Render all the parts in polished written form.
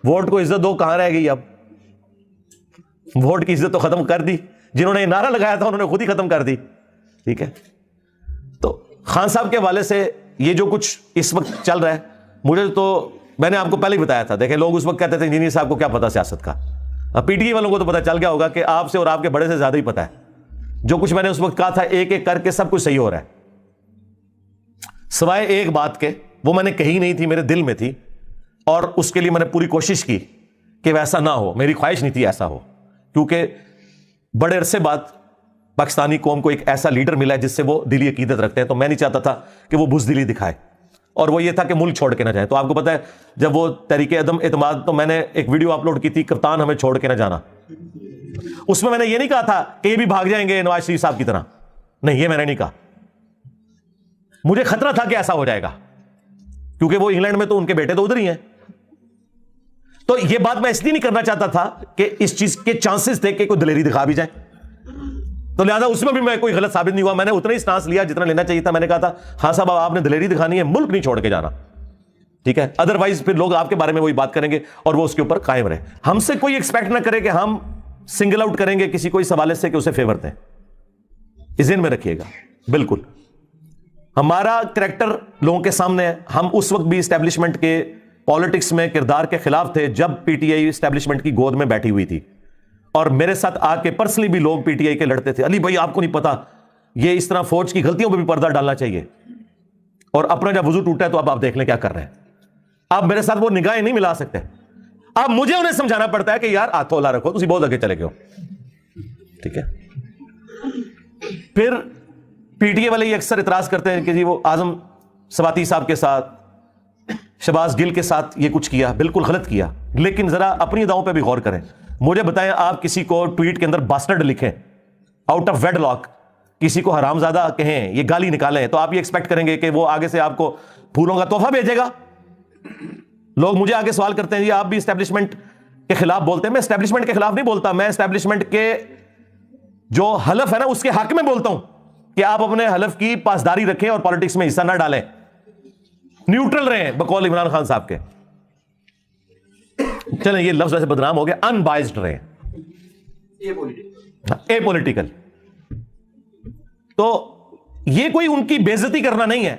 Vote کو عزت دو کہاں رہ گئی؟ اب ووٹ کی عزت تو ختم کر دی، جنہوں نے نعرہ لگایا تھا انہوں نے خود ہی ختم کر دی. ٹھیک ہے، تو خان صاحب کے حوالے سے یہ جو کچھ اس وقت چل رہا ہے، مجھے تو میں نے آپ کو پہلے ہی بتایا تھا. دیکھیں لوگ اس وقت کہتے تھے انجینئر صاحب کو کیا پتا سیاست کا. پی ٹی آئی والوں کو تو پتا چل گیا ہوگا کہ آپ سے اور آپ کے بڑے سے زیادہ ہی پتا ہے. جو کچھ میں نے اس وقت کہا تھا ایک ایک کر کے سب کچھ صحیح ہو رہا ہے، سوائے ایک بات کے، وہ میں نے کہی نہیں تھی، میرے دل میں تھی، اور اس کے لیے میں نے پوری کوشش کی کہ ویسا نہ ہو. میری خواہش نہیں تھی ایسا ہو، کیونکہ بڑے عرصے بعد پاکستانی قوم کو ایک ایسا لیڈر ملا ہے جس سے وہ دلی عقیدت رکھتے ہیں. تو میں نہیں چاہتا تھا کہ وہ بزدلی دکھائے، اور وہ یہ تھا کہ ملک چھوڑ کے نہ جائے. تو آپ کو پتا ہے جب وہ تحریک عدم اعتماد، تو میں نے ایک ویڈیو اپلوڈ کی تھی، کپتان ہمیں چھوڑ کے نہ جانا. اس میں نے یہ نہیں کہا تھا کہ یہ بھی بھاگ جائیں گے نواز شریف صاحب کی طرح، نہیں، یہ میں نے نہیں کہا. مجھے خطرہ تھا کہ ایسا ہو جائے گا، کیونکہ وہ انگلینڈ میں تو ان کے بیٹے تو ادھر ہی ہیں. تو یہ بات میں اس لیے نہیں کرنا چاہتا تھا کہ اس چیز کے چانسز تھے کہ کوئی دلیری دکھا بھی جائے. تو لہذا اس میں بھی میں کوئی غلط ثابت نہیں ہوا. میں نے اتنا ہی سٹانس لیا جتنا لینا چاہیے تھا. میں نے کہا تھا ہاں صاحب آپ نے دلیری دکھانی ہے، ملک نہیں چھوڑ کے جانا. ٹھیک ہے، ادروائز پھر لوگ آپ کے بارے میں وہی بات کریں گے اور وہ اس کے اوپر قائم رہے. ہم سے کوئی ایکسپیکٹ نہ کرے کہ ہم سنگل آؤٹ کریں گے کسی کو اس حوالے سے کہ اسے فیور دیں. اس ذہن میں رکھیے گا. بالکل ہمارا کریکٹر لوگوں کے سامنے ہے. ہم اس وقت بھی اسٹیبلشمنٹ کے پالیٹکس میں کردار کے خلاف تھے جب پی ٹی آئی اسٹیبلشمنٹ کی گود میں بیٹھی ہوئی تھی، اور میرے ساتھ آ کے پرسنلی بھی لوگ پی ٹی آئی کے لڑتے تھے. علی بھائی آپ کو نہیں پتا، یہ اس طرح فوج کی غلطیوں پہ بھی پردہ ڈالنا چاہیے، اور اپنا جب وضو ٹوٹا ہے تو اب آپ دیکھ لیں کیا کر رہے ہیں. آپ میرے ساتھ وہ نگاہیں نہیں ملا سکتے. اب مجھے انہیں سمجھانا پڑتا ہے کہ یار ہاتھ اولا رکھو، تسی بہت آگے چلے گئے ہو. ٹھیک ہے، پھر پی ٹی اے والے یہ اکثر اعتراض کرتے ہیں کہ جی وہ اعظم سواتی صاحب کے ساتھ، شہباز گل کے ساتھ یہ کچھ کیا، بالکل غلط کیا. لیکن ذرا اپنی اداؤں پہ بھی غور کریں. مجھے بتائیں، آپ کسی کو ٹویٹ کے اندر باسٹرڈ لکھیں، آؤٹ آف ویڈ لاک کسی کو حرامزادہ کہیں، یہ گالی نکالیں، تو آپ یہ ایکسپیکٹ کریں گے کہ وہ آگے سے آپ کو پھولوں کا تحفہ بھیجے گا؟ لوگ مجھے آگے سوال کرتے ہیں جی آپ بھی اسٹیبلشمنٹ کے خلاف بولتے ہیں. میں اسٹیبلشمنٹ کے خلاف نہیں بولتا، میں اسٹیبلشمنٹ کے جو حلف ہے نا اس کے حق میں بولتا ہوں کہ آپ اپنے حلف کی پاسداری رکھیں اور پالیٹکس میں حصہ نہ ڈالیں، نیوٹرل رہیں بقول عمران خان صاحب کے. چلیں یہ لفظ ویسے بدنام ہو گیا، ان بائزڈ رہیں، اے پولیٹیکل. تو یہ کوئی ان کی بے عزتی کرنا نہیں ہے.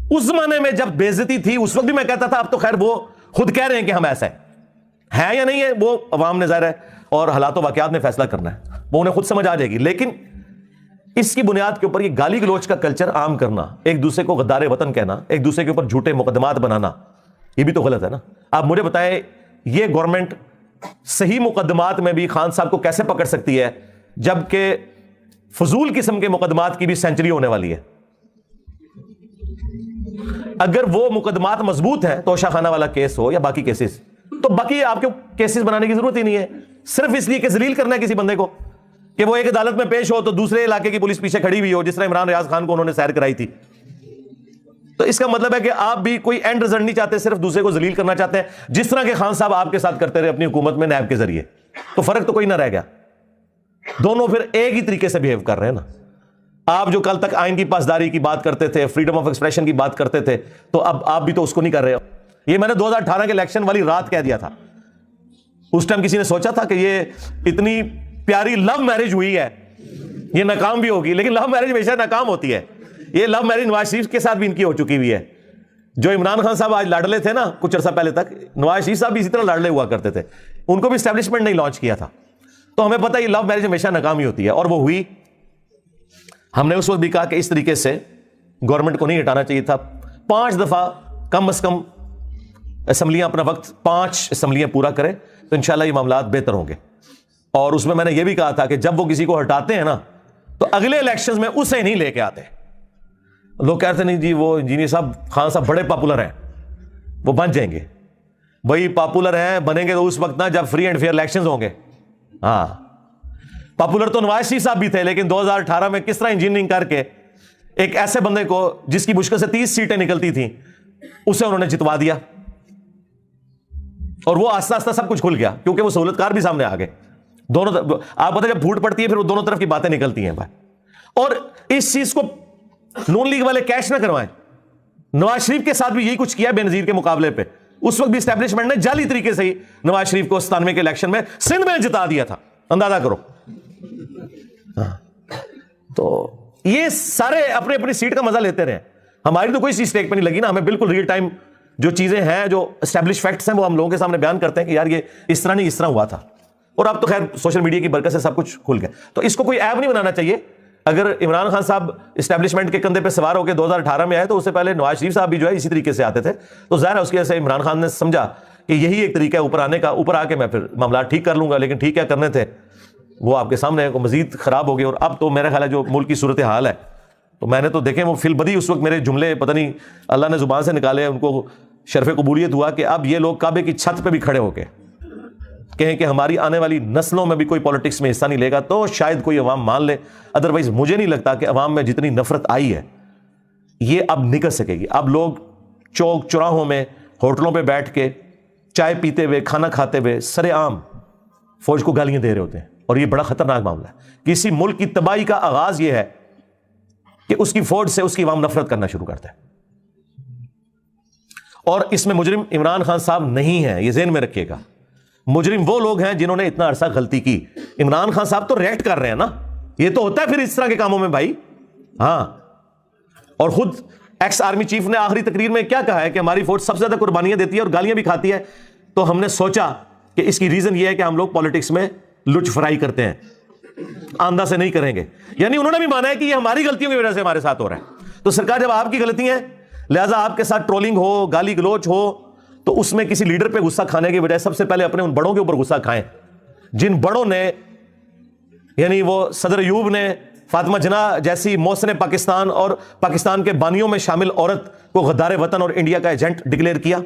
اس زمانے میں جب بے عزتی تھی اس وقت بھی میں کہتا تھا، اب تو خیر وہ خود کہہ رہے ہیں کہ ہم ایسا ہے یا نہیں ہے، وہ عوام نے ظاہر ہے اور حالات و واقعات نے فیصلہ کرنا ہے، وہ انہیں خود سمجھ آ جائے گی. لیکن اس کی بنیاد کے اوپر یہ گالی گلوچ کا کلچر عام کرنا، ایک دوسرے کو غدار وطن کہنا، ایک دوسرے کے اوپر جھوٹے مقدمات بنانا، یہ بھی تو غلط ہے نا. آپ مجھے بتائیں یہ گورنمنٹ صحیح مقدمات میں بھی خان صاحب کو کیسے پکڑ سکتی ہے جبکہ فضول قسم کے مقدمات کی بھی سینچری ہونے والی ہے؟ اگر وہ مقدمات مضبوط ہیں، توشہ خانہ والا کیس ہو یا باقی کیسز، تو باقی آپ کے کیسز بنانے کی ضرورت ہی نہیں ہے. صرف اس لیے کہ ذلیل کرنا ہے کسی بندے کو کہ وہ ایک عدالت میں پیش ہو تو دوسرے علاقے کی پولیس پیچھے کھڑی ہوئی ہو، جس طرح عمران ریاض خان کو انہوں نے سیر کرائی تھی. تو اس کا مطلب ہے کہ آپ بھی کوئی اینڈ رزلٹ نہیں چاہتے، صرف دوسرے کو ذلیل کرنا چاہتے ہیں، جس طرح کے خان صاحب آپ کے ساتھ کرتے رہے اپنی حکومت میں نیب کے ذریعے. تو فرق تو کوئی نہ رہ گیا، دونوں پھر ایک ہی طریقے سے بہیو کر رہے ہیں نا. آپ جو کل تک آئین کی پاسداری کی بات کرتے تھے، فریڈم آف ایکسپریشن کی بات کرتے تھے، تو اب آپ بھی تو اس کو نہیں کر رہے ہو. یہ میں نے 2018 کے الیکشن والی رات کہہ دیا تھا. اس ٹائم کسی نے سوچا تھا کہ یہ اتنی پیاری لو میرج ہوئی ہے، یہ ناکام بھی ہوگی؟ لیکن لو میرج ہمیشہ ناکام ہوتی ہے. یہ لو میرج نواز شریف کے ساتھ بھی ان کی ہو چکی ہوئی ہے. جو عمران خان صاحب آج لاڈلے تھے نا کچھ عرصہ پہلے تک، نواز شریف صاحب بھی اسی طرح لاڈلے ہوا کرتے تھے. ان کو بھی اسٹیبلشمنٹ نہیں لانچ کیا تھا. تو ہمیں پتہ یہ لو میرج ہمیشہ ناکام ہی ہوتی ہے، اور وہ ہوئی. ہم نے اس وقت بھی کہا کہ اس طریقے سے گورنمنٹ کو نہیں ہٹانا چاہیے تھا. 5 دفعہ کم از کم اسمبلیاں اپنا وقت 5 اسمبلیاں پورا کریں تو انشاءاللہ یہ معاملات بہتر ہوں گے. اور اس میں نے یہ بھی کہا تھا کہ جب وہ کسی کو ہٹاتے ہیں نا تو اگلے الیکشنز میں اسے نہیں لے کے آتے. لوگ کہتے نہیں جی وہ انجینئر صاحب خان صاحب بڑے پاپولر ہیں، وہ بن جائیں گے. بھائی پاپولر ہیں بنیں گے تو اس وقت نا جب فری اینڈ فیئر الیکشنز ہوں گے. ہاں پاپولر تو نواز شریف صاحب بھی تھے، لیکن 2018 میں کس طرح انجینئرنگ کر کے ایک ایسے بندے کو جس کی مشکل سے 30 سیٹیں نکلتی تھیں اسے انہوں نے جتوا دیا. اور وہ آہستہ آہستہ سب کچھ کھل گیا کیونکہ وہ سہولت کار بھی سامنے آ گئے. دونوں آپ پتہ جب پھوٹ پڑتی ہے پھر وہ دونوں طرف کی باتیں نکلتی ہیں بھائی. اور اس چیز کو نون لیگ والے کیش نہ کروائیں. نواز شریف کے ساتھ بھی یہی کچھ کیا بے نظیر کے مقابلے پہ. اس وقت بھی اسٹیبلشمنٹ نے جعلی طریقے سے ہی نواز شریف کو 97 کے الیکشن میں سندھ میں جتا دیا تھا, اندازہ کرو. تو یہ سارے اپنے اپنی سیٹ کا مزہ لیتے رہے. ہماری تو کوئی سی اسٹیک پہ نہیں لگی نا, ہمیں بالکل ریئل ٹائم جو چیزیں ہیں, جو اسٹیبلش فیکٹس ہیں, وہ ہم لوگوں کے سامنے بیان کرتے ہیں کہ یار یہ اس طرح نہیں, اس طرح ہوا تھا. اور اب تو خیر سوشل میڈیا کی برکت سے سب کچھ کھل گیا, تو اس کو کوئی عیب نہیں بنانا چاہیے. اگر عمران خان صاحب اسٹیبلشمنٹ کے کندھے پہ سوار ہو کے 2018 میں آئے تو اس سے پہلے نواز شریف صاحب بھی جو ہے اسی طریقے سے آتے تھے, تو ظاہر ہے اس کی وجہ سے عمران خان نے سمجھا کہ یہی ایک طریقہ ہے اوپر آنے کا, اوپر آ کے میں پھر معاملات ٹھیک کر لوں گا. لیکن ٹھیک کیا کرنے تھے وہ آپ کے سامنے ہے, مزید خراب ہو گئے. اور اب تو میرا خیال ہے جو ملک کی صورتحال ہے, تو میں نے تو دیکھیں وہ فل بدی اس وقت میرے جملے پتہ نہیں اللہ نے زبان سے نکالے, ان کو شرف قبولیت ہوا کہ اب یہ لوگ کعبے کی چھت پہ بھی کھڑے ہو کے کہیں کہ ہماری آنے والی نسلوں میں بھی کوئی پولیٹکس میں حصہ نہیں لے گا, تو شاید کوئی عوام مان لے. ادروائز مجھے نہیں لگتا کہ عوام میں جتنی نفرت آئی ہے یہ اب نکل سکے گی. اب لوگ چوک چوراہوں میں ہوٹلوں پہ بیٹھ کے چائے پیتے ہوئے, کھانا کھاتے ہوئے سرے عام فوج کو گالیاں دے رہے ہوتے ہیں, اور یہ بڑا خطرناک معاملہ ہے. کسی ملک کی تباہی کا آغاز یہ ہے کہ اس کی فوج سے اس کی عوام نفرت کرنا شروع کرتا ہے. اور اس میں مجرم عمران خان صاحب نہیں ہے, یہ ذہن میں رکھیے گا. مجرم وہ لوگ ہیں جنہوں نے اتنا عرصہ غلطی کی. عمران خان صاحب تو ریئیکٹ کر رہے ہیں نا, یہ تو ہوتا ہے پھر اس طرح کے کاموں میں بھائی. ہاں, اور خود ایکس آرمی چیف نے آخری تقریر میں کیا کہا ہے کہ ہماری فوج سب سے زیادہ قربانیاں دیتی ہے اور گالیاں بھی کھاتی ہے. تو ہم نے سوچا کہ اس کی ریزن یہ ہے کہ ہم لوگ پالیٹکس میں لچ فرائی کرتے ہیں, آندھا سے نہیں کریں گے. یعنی انہوں نے بھی مانا ہے کہ یہ ہماری غلطیوں کی وجہ سے ہمارے ساتھ ہو رہا ہے. تو سرکار جب آپ کی غلطی ہیں لہٰذا آپ کے ساتھ ٹرولنگ ہو, گالی گلوچ ہو, تو اس میں کسی لیڈر پہ غصہ کھانے کی بجائے سب سے پہلے اپنے ان بڑوں کے اوپر غصہ کھائیں جن بڑوں نے, یعنی وہ صدر ایوب نے فاطمہ جناح جیسی محسن پاکستان اور پاکستان کے بانیوں میں شامل عورت کو غدار وطن اور انڈیا کا ایجنٹ ڈکلیئر کیا.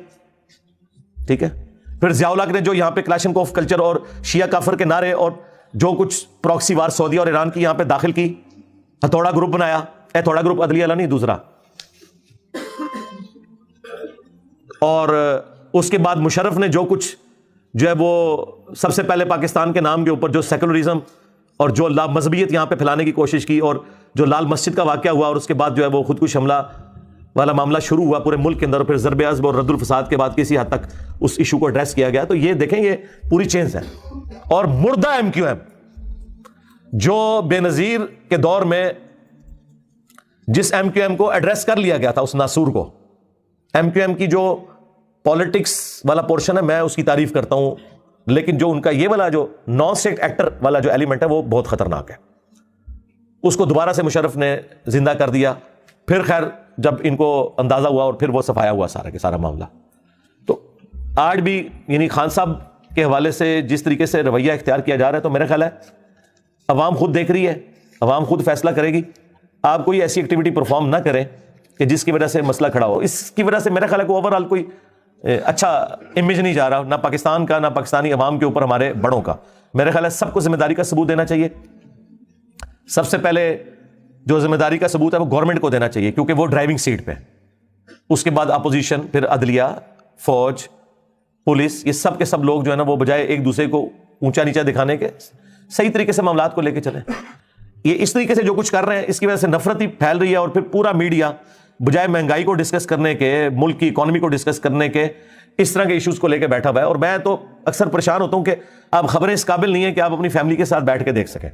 ٹھیک ہے, پھر ضیاء الحق نے جو یہاں پہ کلاشنکوف کلچر اور شیعہ کافر کے نعرے اور جو کچھ پراکسی وار سعودیہ اور ایران کی یہاں پہ داخل کی, ہتھوڑا گروپ بنایا. ہتھوڑا گروپ عدلیہ والا نہیں, دوسرا. اور اس کے بعد مشرف نے جو کچھ جو ہے وہ سب سے پہلے پاکستان کے نام کے اوپر جو سیکولرزم اور جو لا مذہبیت یہاں پہ پھیلانے کی کوشش کی, اور جو لال مسجد کا واقعہ ہوا, اور اس کے بعد جو ہے وہ خودکش حملہ والا معاملہ شروع ہوا پورے ملک کے اندر, اور پھر ضرب عضب اور رد الفساد کے بعد کسی حد تک اس ایشو کو ایڈریس کیا گیا. تو یہ دیکھیں یہ پوری چینز ہے. اور مردہ ایم کیو ایم جو بے نظیر کے دور میں جس ایم کیو ایم کو ایڈریس کر لیا گیا تھا, اس ناسور کو, ایم کیو ایم کی جو پالیٹکس والا پورشن ہے میں اس کی تعریف کرتا ہوں, لیکن جو ان کا یہ والا جو نان اسٹیٹ ایکٹر والا جو ایلیمنٹ ہے وہ بہت خطرناک ہے. اس کو دوبارہ سے مشرف نے زندہ کر دیا. پھر خیر جب ان کو اندازہ ہوا اور پھر وہ صفایا ہوا سارا کے سارا معاملہ. تو آج بھی یعنی خان صاحب کے حوالے سے جس طریقے سے رویہ اختیار کیا جا رہا ہے, تو میرا خیال ہے عوام خود دیکھ رہی ہے, عوام خود فیصلہ کرے گی. آپ کوئی ایسی ایکٹیویٹی پرفارم نہ کریں کہ جس کی وجہ سے مسئلہ کھڑا ہو. اس کی وجہ سے میرا خیال ہے کہ اوور آل کوئی اچھا امیج نہیں جا رہا, نہ پاکستان کا نہ پاکستانی عوام کے اوپر ہمارے بڑوں کا. میرے خیال ہے سب کو ذمہ داری کا ثبوت دینا چاہیے. سب سے پہلے جو ذمہ داری کا ثبوت ہے وہ گورنمنٹ کو دینا چاہیے, کیونکہ وہ ڈرائیونگ سیٹ پہ. اس کے بعد اپوزیشن, پھر عدلیہ, فوج, پولیس, یہ سب کے سب لوگ جو ہے نا وہ بجائے ایک دوسرے کو اونچا نیچا دکھانے کے صحیح طریقے سے معاملات کو لے کے چلیں. یہ اس طریقے سے جو کچھ کر رہے ہیں اس کی وجہ سے نفرت ہی پھیل رہی ہے. اور پھر پورا میڈیا بجائے مہنگائی کو ڈسکس کرنے کے, ملک کی اکانومی کو ڈسکس کرنے کے, اس طرح کے ایشوز کو لے کے بیٹھا ہوا ہے. اور میں تو اکثر پریشان ہوتا ہوں کہ آپ خبریں اس قابل نہیں ہیں کہ آپ اپنی فیملی کے ساتھ بیٹھ کے دیکھ سکیں.